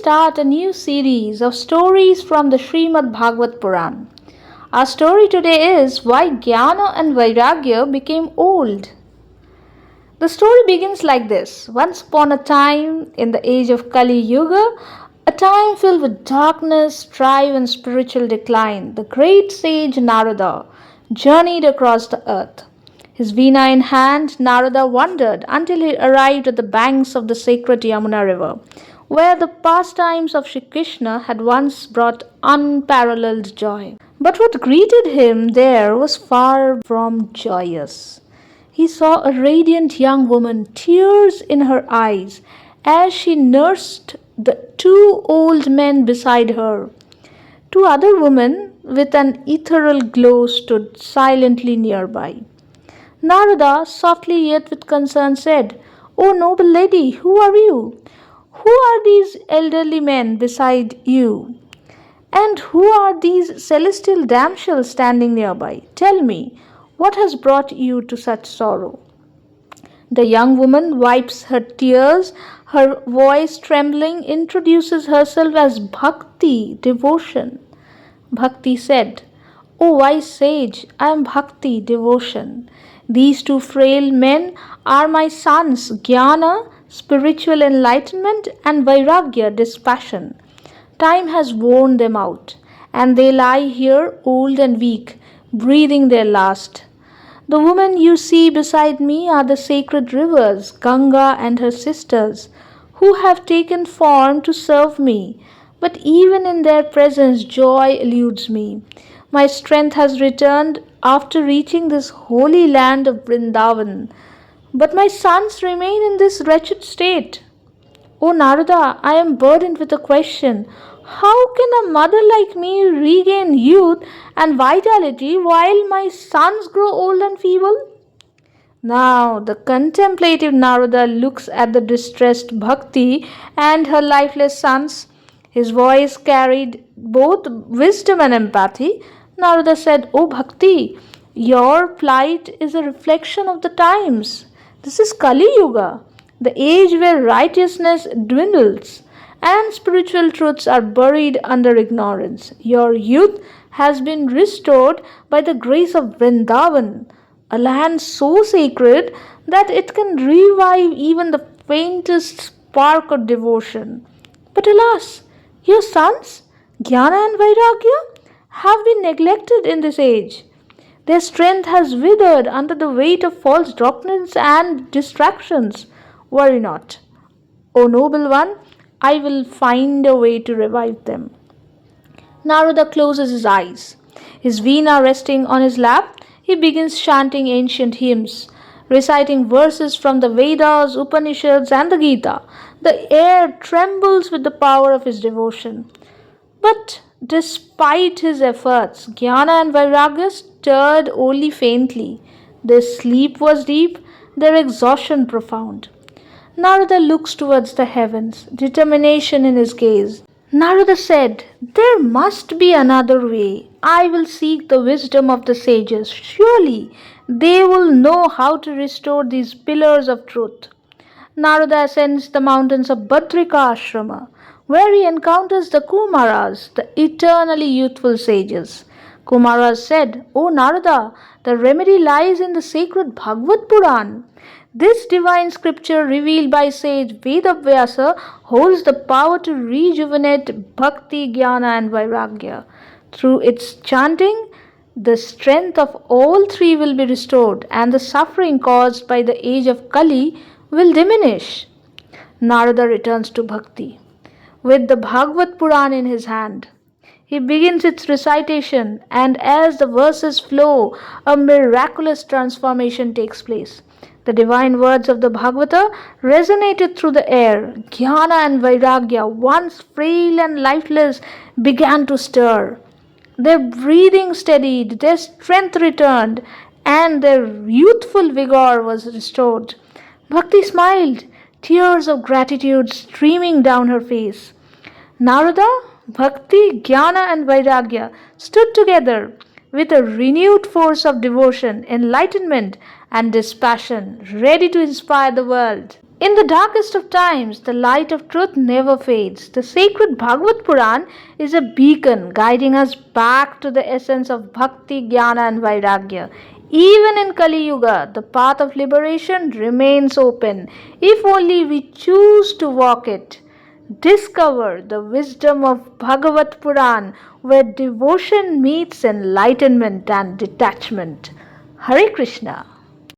start a new series of stories from the Srimad Bhagavad Puran. Our story today is why Jnana and Vairagya became old. The story begins like this. Once upon a time, in the age of Kali Yuga, a time filled with darkness, strife, and spiritual decline, the great sage Narada journeyed across the earth. His veena in hand, Narada wandered until he arrived at the banks of the sacred Yamuna river, where the pastimes of Shri Krishna had once brought unparalleled joy. But what greeted him there was far from joyous. He saw a radiant young woman, tears in her eyes, as she nursed the two old men beside her. Two other women with an ethereal glow stood silently nearby. Narada, softly yet with concern, said, "O noble lady, who are you? Who are these elderly men beside you? And who are these celestial damsels standing nearby? Tell me, what has brought you to such sorrow?" The young woman wipes her tears, her voice trembling, introduces herself as Bhakti, devotion. Bhakti said, "O wise sage, I am Bhakti, devotion. These two frail men are my sons, Jnana, spiritual enlightenment, and Vairagya, dispassion. Time has worn them out, and they lie here old and weak, breathing their last. The women you see beside me are the sacred rivers, Ganga and her sisters, who have taken form to serve me. But even in their presence, joy eludes me. My strength has returned after reaching this holy land of Vrindavan. But my sons remain in this wretched state. O Narada, I am burdened with a question. How can a mother like me regain youth and vitality while my sons grow old and feeble?" Now the contemplative Narada looks at the distressed Bhakti and her lifeless sons. His voice carried both wisdom and empathy. Narada said, "O Bhakti, your plight is a reflection of the times. This is Kali Yuga, the age where righteousness dwindles and spiritual truths are buried under ignorance. Your youth has been restored by the grace of Vrindavan, a land so sacred that it can revive even the faintest spark of devotion. But alas, your sons, Jnana and Vairagya, have been neglected in this age. Their strength has withered under the weight of false doctrines and distractions. Worry not, O noble one, I will find a way to revive them." Narada closes his eyes. His veena resting on his lap, he begins chanting ancient hymns, reciting verses from the Vedas, Upanishads, and the Gita. The air trembles with the power of his devotion. But despite his efforts, Jnana and Vairagya stirred only faintly. Their sleep was deep, their exhaustion profound. Narada looks towards the heavens, determination in his gaze. Narada said, "There must be another way. I will seek the wisdom of the sages. Surely they will know how to restore these pillars of truth." Narada ascends the mountains of Badrika Ashrama, where he encounters the Kumaras, the eternally youthful sages. Kumaras said, "O Narada, the remedy lies in the sacred Bhagavad Puran. This divine scripture revealed by sage Vedavyasa holds the power to rejuvenate Bhakti, Jnana and Vairagya. Through its chanting, the strength of all three will be restored and the suffering caused by the age of Kali will diminish." Narada returns to Bhakti with the Bhagavad Puran in his hand. He begins its recitation, and as the verses flow, a miraculous transformation takes place. The divine words of the Bhagavata resonated through the air. Jnana and Vairagya, once frail and lifeless, began to stir. Their breathing steadied, their strength returned, and their youthful vigor was restored. Bhakti smiled, tears of gratitude streaming down her face. Narada, Bhakti, Jnana and Vairagya stood together with a renewed force of devotion, enlightenment and dispassion, ready to inspire the world. In the darkest of times, the light of truth never fades. The sacred Bhagavad Puran is a beacon guiding us back to the essence of bhakti, jnana, and vairagya. Even in Kali Yuga, the path of liberation remains open if only we choose to walk it. Discover the wisdom of Bhagavad Puran, where devotion meets enlightenment and detachment. Hare Krishna.